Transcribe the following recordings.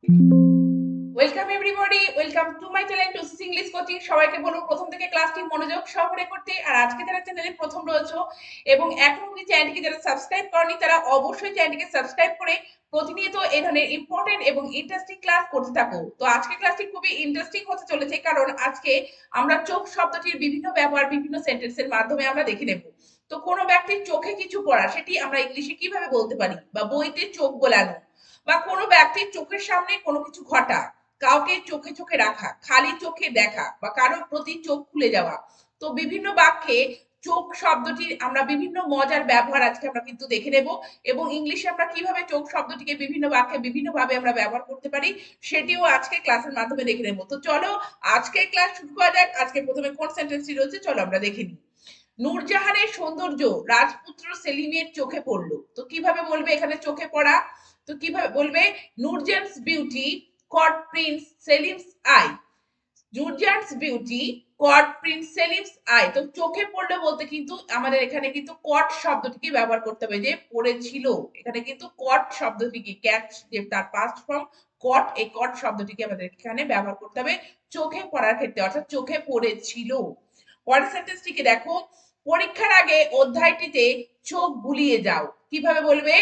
Welcome everybody, welcome to my channel to English coaching. সবাইকে বলবো প্রথম থেকে ক্লাসটি মনোযোগ সহকারে করতে। আর আজকে যারা চ্যানেলে প্রথম রয়েছে এবং এখন অবধি চ্যানেলটিকে যারা সাবস্ক্রাইব করনি তারা অবশ্যই চ্যানেলটিকে সাবস্ক্রাইব করে প্রতিনিয়ত এই ধরনের ইম্পর্টেন্ট এবং ইন্টারেস্টিং ক্লাস করতে থাকো। তো আজকে ক্লাসটি খুবই ইন্টারেস্টিং হতে চলেছে, কারণ আজকে আমরা চোখ শব্দটির বিভিন্ন ব্যবহার বিভিন্ন সেন্টেন্সের মাধ্যমে আমরা দেখে নেব। তো কোনো ব্যক্তির চোখে কিছু পড়া সেটি আমরা ইংলিশে কিভাবে বলতে পারি, বা বইতে চোখ বোলানো, বা কোনো ব্যক্তির চোখের সামনে কোনো কিছু ঘটা, কাউকে চোখে চোখে রাখা, খালি চোখে দেখা, বা কারোর প্রতি চোখ খুলে যাওয়া। তো বিভিন্ন বাক্যে চোখ শব্দটির আমরা বিভিন্ন মজার ব্যবহার আজকে আমরা কিন্তু দেখে নেব, এবং ইংলিশে আমরা কিভাবে চোখ শব্দটিকে বিভিন্ন বাক্যে বিভিন্ন ভাবে আমরা ব্যবহার করতে পারি সেটিও আজকে ক্লাসের মাধ্যমে দেখে নেব। তো চলো আজকে ক্লাস শুরু করা যাক। আজকে প্রথমে কোন সেন্টেন্সটি রয়েছে চলো আমরা দেখে নিই। নূরজাহানের সৌন্দর্য রাজপুত্র সেলিমের চোখে পড়লো। তো কিভাবে বলবে এখানে চোখে পড়া? তো কিভাবে বলবে? Nurjahan's beauty caught Prince Selim's eye. Nurjahan's beauty caught Prince Selim's eye. তো চোখে পড়লো বলতে কিন্তু আমাদের এখানে কিন্তু caught শব্দটিকে ব্যবহার করতে হবে, যে পড়েছিল। এখানে কিন্তু caught শব্দটিকে, ক্যাচ যে তার পাস্ট ফর্ম caught, এই caught শব্দটিকে আমাদের এখানে ব্যবহার করতে হবে চোখে পড়ার ক্ষেত্রে, অর্থাৎ চোখে পড়েছিল। পরের সেন্টেন্সটিকে দেখো। পরীক্ষার আগে অধ্যায়টিতে চোখ বুলিয়ে যাও। কিভাবে বলবে?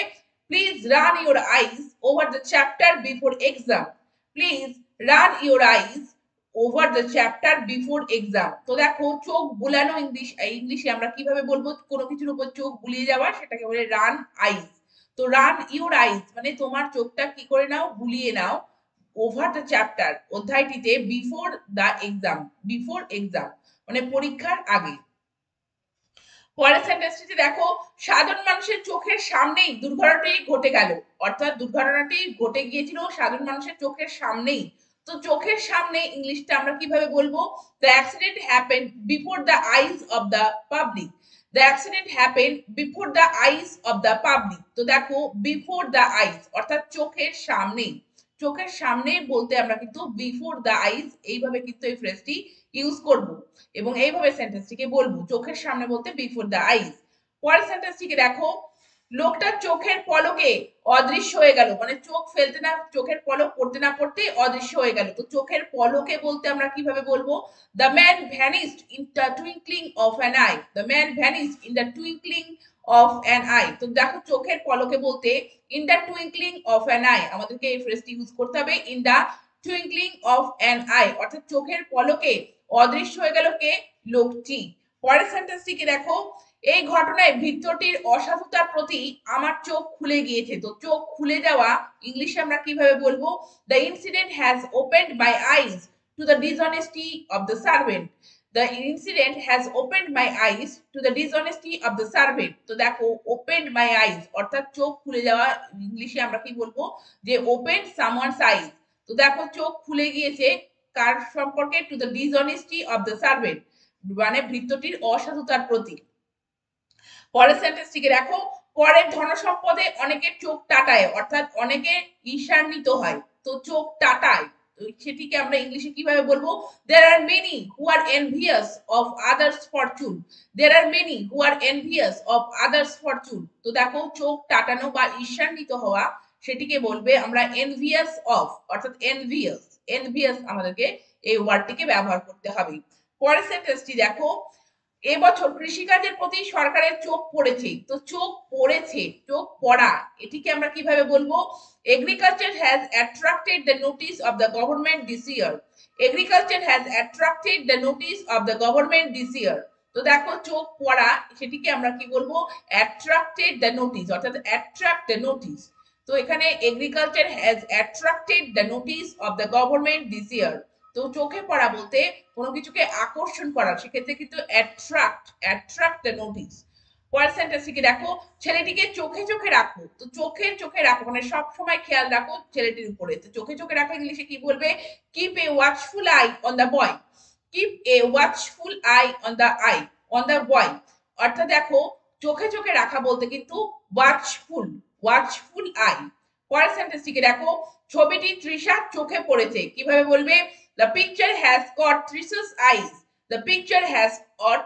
Please run your eyes over the chapter before exam. Please run your eyes over the chapter before exam. তো দেখো চোখ বুলানো ইংলিশে আমরা কিভাবে বলবো কোনো কিছুর উপর চোখ বুলিয়ে যাওয়া, সেটাকে বলে রান আইস। তো রান ইউর আইস মানে তোমার চোখটা কি করে নাও, বুলিয়ে নাও। ওভার দ্য চ্যাপ্টার অধ্যায়টিতে, before the exam, before exam মানে পরীক্ষার আগে। পরের সেন্টেন্সটি দেখো। সাধারণ মানুষের চোখের সামনেই দুর্ঘটনাটি ঘটে গেল। অর্থাৎ দুর্ঘটনাটি ঘটে গিয়েছিল সাধারণ মানুষের চোখের সামনেই। তো চোখের সামনে ইংলিশটা আমরা কিভাবে বলবো? The accident happen before the eyes of the public. The accident happen before the eyes of the public. তো দেখো বিফোর দ্য আইজ অর্থাৎ চোখের সামনেই। চোখের সামনে বলতে আমরা কিন্তু বিফোর দ্য আইজ এইভাবে কিন্তু এই ফ্রেজটি ইউজ করব, এবং এইভাবে সেন্টেন্সটিকে বলবো চোখের সামনে বলতে বিফোর দ্য আইজ। পরের সেন্টেন্সটিকে দেখো। লোকটার চোখের পলকে অদৃশ্য হয়ে গেল, মানে চোখ ফেলতে না, চোখের পলক পড়তে না পড়তেই অদৃশ্য হয়ে গেল। তো চোখের পলকে বলতে আমরা কিভাবে বলবো? The man vanished in the twinkling of an eye. The man vanished in the twinkling of an eye. তো দেখো চোখের পলকে বলতে in the twinkling of an eye আমাদেরকে এই ফ্রেজটি ইউজ করতে হবে, in the twinkling of an eye, অর্থাৎ চোখের পলকে অদৃশ্য হয়ে গেল কে? লোকটি। পরের সেন্টেন্সটিকে দেখো। এই ঘটনায় ভৃত্যটির অসাধুতার প্রতি আমার চোখ খুলে গিয়েছে। তো চোখ খুলে যাওয়া ইংলিশে আমরা কিভাবে বলবো? The incident has opened my eyes to the dishonesty of the servant. The incident has opened my eyes to the dishonesty of the servant. তো দেখো ওপেন্ড মাই আইজ অর্থাৎ চোখ খুলে যাওয়া ইংলিশে আমরা কি বলবো? যে ওপেন সামওয়ানস আইজ। তো দেখো চোখ খুলে গিয়েছে কার সম্পর্কে? To the dishonesty of the servant মানে ভৃত্যটির অসাধুতার প্রতি। পরের সেন্টেন্সটিকে দেখো। পরের ধনসম্পদে অনেকের চোখ টাটায়, অর্থাৎ অনেকে ঈর্ষান্বিত হয়। তো চোখ টাটায় সেটিকে আমরা ইংলিশে কিভাবে বলবো? there are many who are envious of others fortune. there are many who are envious of others fortune. তো দেখো চোখ টাটানো বা ঈর্ষান্বিত হওয়া সেটিকে বলবে আমরা envious of, অর্থাৎ envious, envious আমাদেরকে এই ওয়ার্ডটিকে ব্যবহার করতে হবে। পরের সেন্টেন্সটি দেখো। এবছর কৃষিকাজের প্রতি সরকারের চোখ পড়েছে। তো চোখ পড়েছে, চোখ পড়া এটিকে আমরা কিভাবে বলবো? Agriculture has attracted the notice of the government this year. Agriculture has attracted the notice of the government this ইয়ার। তো দেখো চোখ পড়া সেটিকে আমরা কি বলবো? অ্যাট্রাক্টেড দ্য নোটিস, অর্থাৎ অ্যাট্রাক্ট দ্য নোটিস। তো এখানে agriculture has attracted the notice of the government this ইয়ার। তো চোখে পড়া বলতে কোনো কিছুকে আকর্ষণ করা, সেক্ষেত্রে কিন্তু অ্যাট্রাক্ট, অ্যাট্রাক্ট দ্য নোটিস। পরের সেন্টেন্সটিকে দেখো। ছেলেটিকে চোখে চোখে রাখো। তো চোখে চোখে রাখো মানে সব সময় খেয়াল রাখো ছেলেটির উপরে। তো চোখে চোখে রাখো ইংলিশে কি বলবে? Keep A watchful I on the boy. Keep A watchful I on the I, on the boy. অর্থাৎ দেখো চোখে চোখে রাখা বলতে কিন্তু ওয়াচফুল, ওয়াচফুল আই। পরের সেন্টেন্সটিকে দেখো। ছবিটি তৃষার চোখে পড়েছে। কিভাবে বলবে? The picture has caught Trisha's eyes. The picture has caught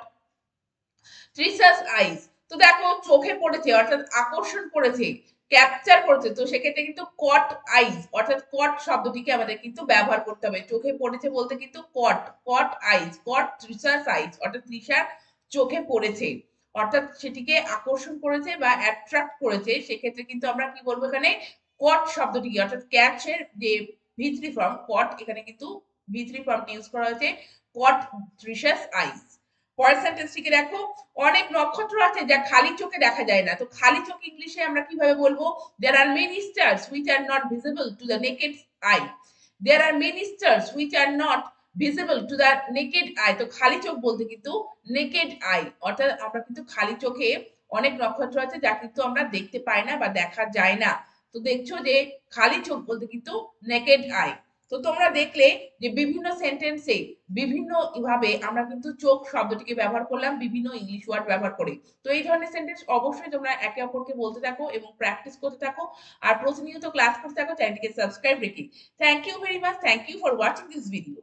Trisha's eyes. তো দেখো চোখে পড়েছে অর্থাৎ আকর্ষণ করেছে। ক্যাপচার করেছে, তো সেক্ষেত্রে কিন্তু কট আইজ অর্থাৎ কট শব্দটিকে আমাদের কিন্তু ব্যবহার করতে হবে। চোখে পড়েছে বলতে কিন্তু কট, কট আইজ, কট তৃষার আইজ অর্থাৎ তৃষার চোখে পড়েছে, অর্থাৎ সেটিকে আকর্ষণ করেছে বা অ্যাট্রাক্ট করেছে। সেক্ষেত্রে কিন্তু আমরা কি বলবো এখানে কট শব্দটিকে, অর্থাৎ ক্যাচের যে ভিতরি ফর্ম কট, এখানে কিন্তু ভিতরি ফর্মটি ইউজ করা হয়েছে কট তৃষাস আইজ। পরের সেন্টেন্সটিকে দেখো, অনেক নক্ষত্র আছে যা খালি চোখে দেখা যায় না। তো খালি চোখ ইংলিশে আমরা কিভাবে বলবো? there are many stars which are not visible to the naked eye. there are many stars which are not visible to the naked eye. তো খালি চোখ বলতে কিন্তু naked eye, অর্থাৎ আমরা কিন্তু খালি চোখে অনেক নক্ষত্র আছে যা কিন্তু আমরা দেখতে পাই না বা দেখা যায় না। তো দেখছো যে খালি চোখ বলতে কিন্তু naked eye। তো তোমরা দেখলে যে বিভিন্ন সেন্টেন্সে বিভিন্ন ভাবে আমরা কিন্তু চোখ শব্দটিকে ব্যবহার করলাম বিভিন্ন ইংলিশ ওয়ার্ড ব্যবহার করে। তো এই ধরনের সেন্টেন্স অবশ্যই তোমরা একে অপরকে বলতে থাকো এবং প্র্যাকটিস করতে থাকো, আর প্রতিনিয়ত ক্লাস করতে থাকো, চ্যানেলটিকে সাবস্ক্রাইব রেখে। Thank you very much, thank you for watching this video.